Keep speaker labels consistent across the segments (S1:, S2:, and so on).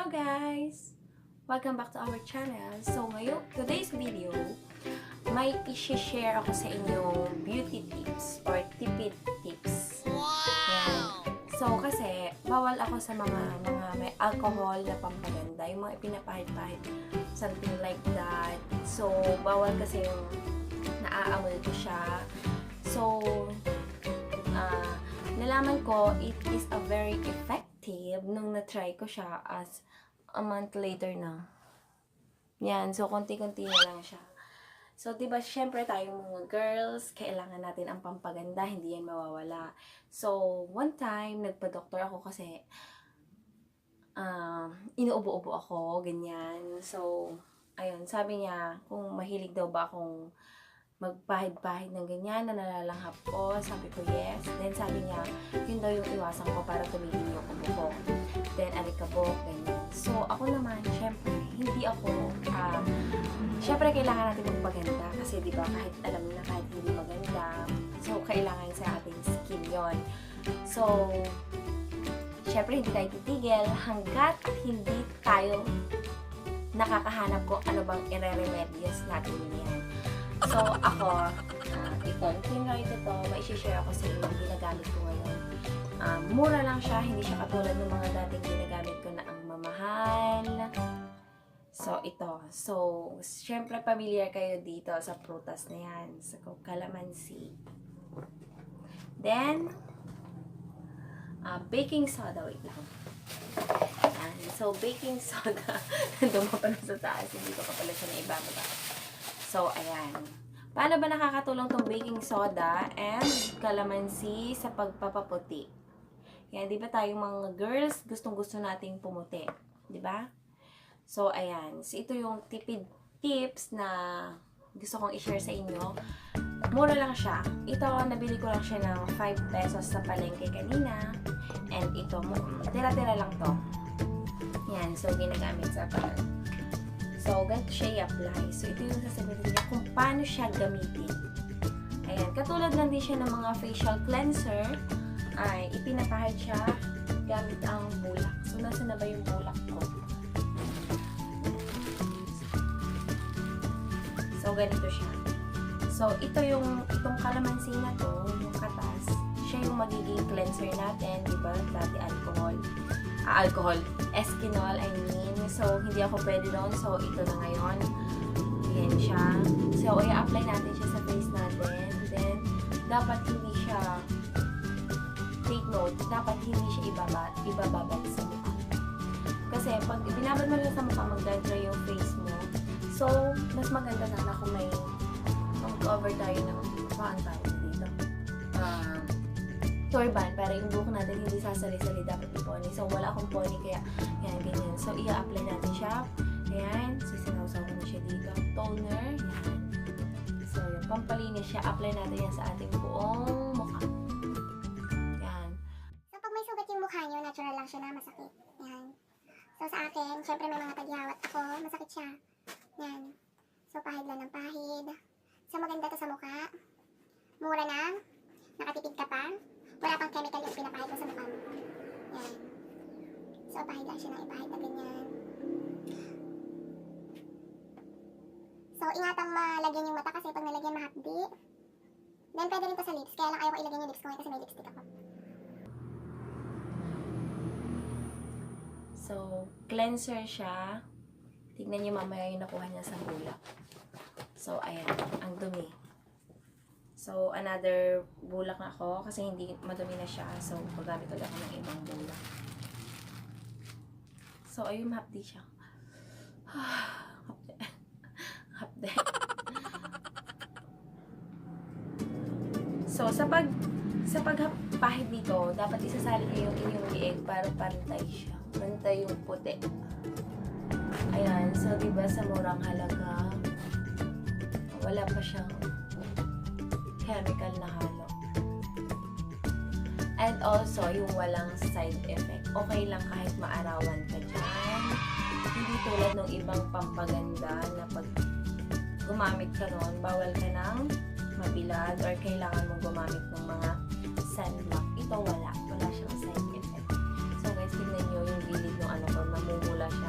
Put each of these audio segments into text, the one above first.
S1: Hello guys! Welcome back to our channel. So today's video, may i-share ako sa inyong beauty tips or tipid tips. Wow! So kasi, bawal ako sa mga may alcohol na pampaganda, yung mga ipinapahid-pahid, something like that. So, bawal kasi yung naaamoy ko siya. So, nalaman ko, it is a very effective nung na-try ko siya as a month later na. Yan, so konti-konti na lang siya. So, diba, syempre tayong mga girls, kailangan natin ang pampaganda, hindi yan mawawala. So, one time, nagpa-doktor ako kasi inuubo-ubo ako, ganyan. So, ayun, sabi niya, kung mahilig daw ba akong magpahid-pahid ng ganyan na nalalanghap ko. Sabi ko, yes. Then sabi niya, yun daw yung iwasan ko para tumigil yung ubo ko. Then, alikabok, ganyan. So, ako naman, syempre, hindi ako, syempre, kailangan natin magpaganda. Kasi, di ba, kahit alam mo na kahit hindi maganda, so, kailangan sa ating skin yon. So, syempre, hindi tayo titigil hanggat hindi tayo nakakahanap ko ano bang ire-remedios natin yan. So, ako, ito, yung ito, mai-share ako sa inyo yung ginagamit ko ngayon. Mura lang siya, hindi siya katulad ng mga dating ginagamit ko na ang mamahal. So, ito. So, syempre, familiar kayo dito sa prutas na yan. Sa calamansi. Then, baking soda. Wait lang. Ayan. So, baking soda. Nandun pa pala sa taas. Hindi ko pa pala siya na ibababa. So, ayan. Paano ba nakakatulong tong baking soda and calamansi sa pagpapaputi? Yan, di ba tayong mga girls, gustong-gusto nating pumuti? Di ba? So, ayan. So, ito yung tipid tips na gusto kong i-share sa inyo. Mura lang siya. Ito, nabili ko lang siya ng 5 pesos sa palengke kanina. And ito, tira-tira lang to. Yan. So, ginagamit sa parang. So, ganito siya i-apply. So, ito yung sasabihin niya kung paano siya gamitin. Ayan. Katulad lang din siya ng mga facial cleanser, ay ipinapahid siya gamit ang bulak. So, nasa na ba yung bulak ko? So, ganito siya. So, itong kalamansi na to, yung katas, siya yung magiging cleanser natin, di ba? Dati Eskinol, I mean. So, hindi ako pwede doon. So, ito na ngayon. Ayan siya. So, i-apply natin siya sa face natin. Then, dapat hindi siya, take note, dapat hindi siya ibababad sa mukha. Kasi, pag binabad mo lang sa mukha, mag-dry yung face mo. So, mas maganda sana kung may mag-cover tayo ng dito. Turban, para yung buhok natin hindi sasali-sali, dapat i-pony. So, wala akong pony, kaya yan, ganyan. So, i-apply natin siya. Ayan. So, sinawsaw ko na siya dito. Toner. Yan. So, yung pampalinis siya. Apply natin yan sa ating buong mukha. Yan.
S2: So, pag may sugat yung mukha nyo, natural lang siya na masakit. Yan. So, sa akin, syempre may mga tagyawat ako. Masakit siya. Yan. So, pahid lang ng pahid. So, maganda to sa mukha. Mura na. Nakatipid ka pa. Wala pang chemical yung pinapahid mo sa mukha mo. Yan. So, pahid lang siya na ipahid na ganyan. So, ingatang malagyan yung mata kasi pag nalagyan mahapdi. Then, pwede rin to sa lips. Kaya lang ayaw ko ilagyan yung lips ko ngayon kasi may lipstick ako.
S1: So, cleanser siya. Tignan niyo mamaya yung nakuha niya sa bulak. So, ayan. Ang dumi. So, another bulak na ako kasi hindi madumi na siya. So, magamit ulit ako ng ibang bulak. So, ayun, hapdi siya. Hapdi. So, sa pagpahid dito, dapat isasali niyo yung inyong liig para pantay siya. Pantay yung puti. Ayan. So, diba sa murang halaga, wala pa siyang chemical na halo. And also, yung walang side effect. Okay lang kahit maarawan ka dyan. Hindi tulad ng ibang pampaganda na pag gumamit ka nun, bawal ka ng mabilad or kailangan mong gumamit ng mga sunblock. Ito wala. Wala siyang side effect. So guys, tingnan nyo yung gilid ng ano ko, namumula siya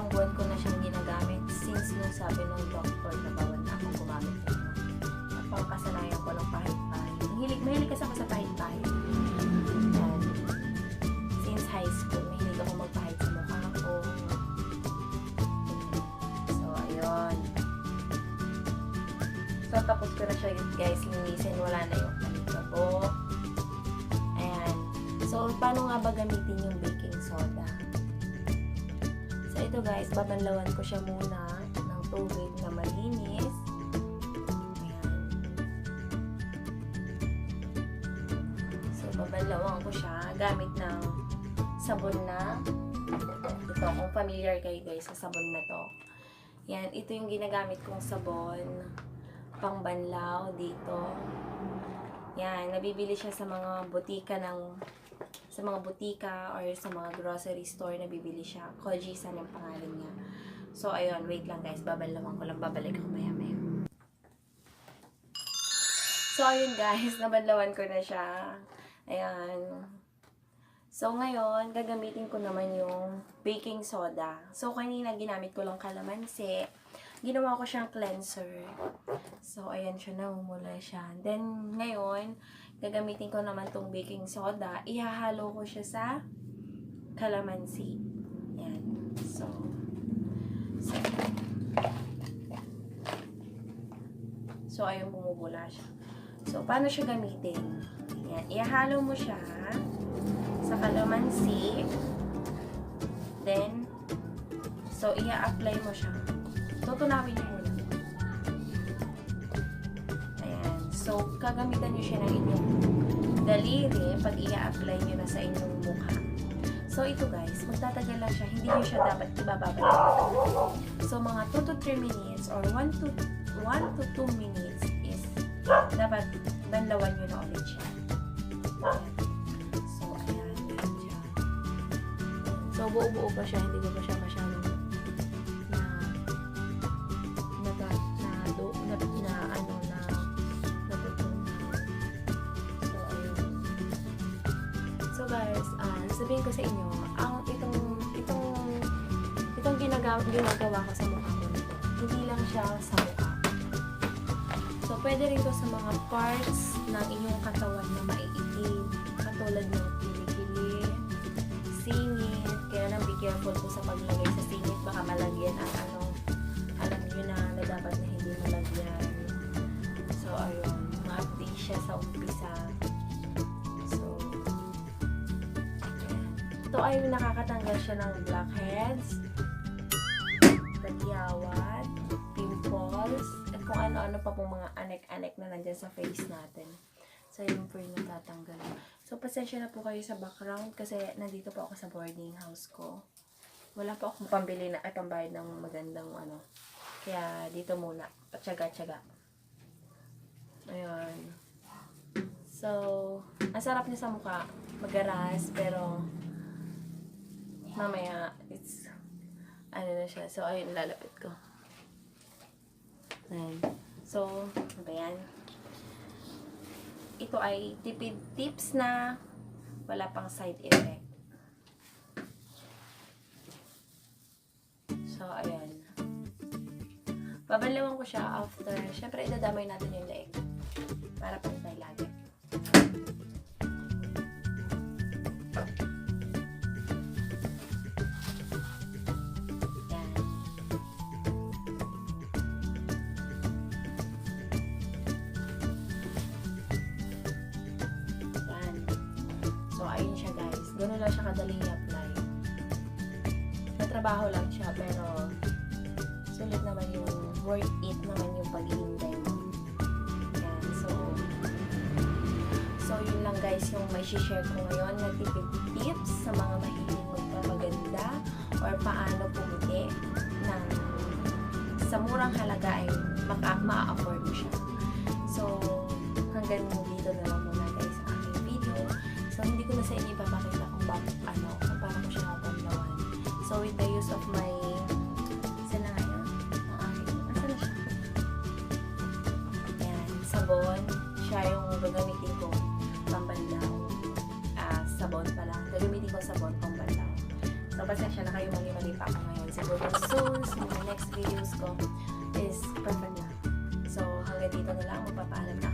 S1: ilang buwan ko na siyang ginagamit since nung sabi ng doctor na bawal na akong gumamit ng pangkasanayan ko ng pahit-pahit. Mahilig kasi ako sa pahit-pahit. Yan. Since high school, mahilig ako magpahit sa mukha ko. So, ayun. So, tapos ko na siya guys linisin. Wala na yung panikabo. Ayan. So, paano nga ba gamitin yung baking soda? So, ito guys, babanlawan ko siya muna ng tubig na malinis. Ayan. So, babanlawan ko siya gamit ng sabon na ito. Kung familiar kayo guys sa sabon na to. Yan, ito yung ginagamit kong sabon pangbanlaw dito. Yan, nabibili siya sa mga butika or sa mga grocery store, nabibili siya. Kojisan yung pangalan niya. So, ayun, wait lang guys, babanlawan ko lang, babalik ako maya-maya. So, ayun guys, nabanlawan ko na siya. Ayan. So, ngayon, gagamitin ko naman yung baking soda. So, kanina ginamit ko lang kalamansi. Ginawa ko siyang cleanser. So, ayan siya, namumula siya. Then, ngayon, gagamitin ko naman tong baking soda. Ihahalo ko siya sa kalamansi. Ayan. So, ayun, bumubula siya. So, paano siya gamitin? Ayan. Ihahalo mo siya sa kalamansi. Then, so, i-apply mo siya. Tutunawin niyo muna. Ayan. So, kagamitan niyo siya ng inyong daliri pag i-apply niyo na sa inyong mukha. So, ito guys, magtatagal lang siya. Hindi niyo siya dapat ibababalik. So, mga 2 to 3 minutes or 1 to 2 minutes is dapat banlawan niyo na ulit siya. Ayan. So, buo-buo pa siya, hindi ko pa siya masyadong So, ayun. So, guys, sabihin ko sa inyo, itong ginagawa ko sa mukha ko nito, hindi lang siya sa mukha. So, pwede rin to sa mga parts ng inyong katawan na maiitim, katulad ng kilikili, singit. Kaya lang be careful po sa paglagay sa singit, baka malagyan ang alam nyo na dapat na hindi malagyan. So, ayun, ma-update siya sa umpisa. So, ayan. Ito ay nakakatanggal siya ng blackheads, tagyawat, pimples, at kung ano-ano pa pong mga anek-anek na nandyan sa face natin. So, yun po yung natatanggal. So, pasensya na po kayo sa background kasi nandito po ako sa boarding house ko. Wala po akong pambili na at pambayad ng magandang Kaya, dito muna. Patsaga-tsaga. Ayan. So, ang sarap niya sa mukha. Magaras, pero mamaya, it's na siya. So, ayun, lalapit ko. Ayan. So, ano ba yan? Ito ay tipid tips na wala pang side effect. So, ayan. Babanlawan ko siya after. Syempre, idadamay natin yung leeg. Para pantay lagi. Ayan. Ayan. So, ayun siya guys. Ganun lang siya kadaling i-apply. Natrabaho lang siya, pero sulit naman yung worth it naman yung paghihintay mo. Yan. So yun lang guys yung may share ko ngayon na tipid tips sa mga mahilig magpapaganda or paano pumili ng sa murang halaga ay ma-afford mo siya. So, hanggang dito na lang muna guys sa aking video. So, hindi ko na sa inyo ipapakita kung paano ko siya nabanlawan. So, with the use of my sabon, siya yung gagamitin ko pambanlaw. Sabon pala. Gagamitin ko sabon pambanlaw. So, So, pasensya na kayo, mali-mali pa ako ngayon. Siguro soon, sa mga next videos ko is perfect na. So, hanggang dito na lang. Magpapaalam na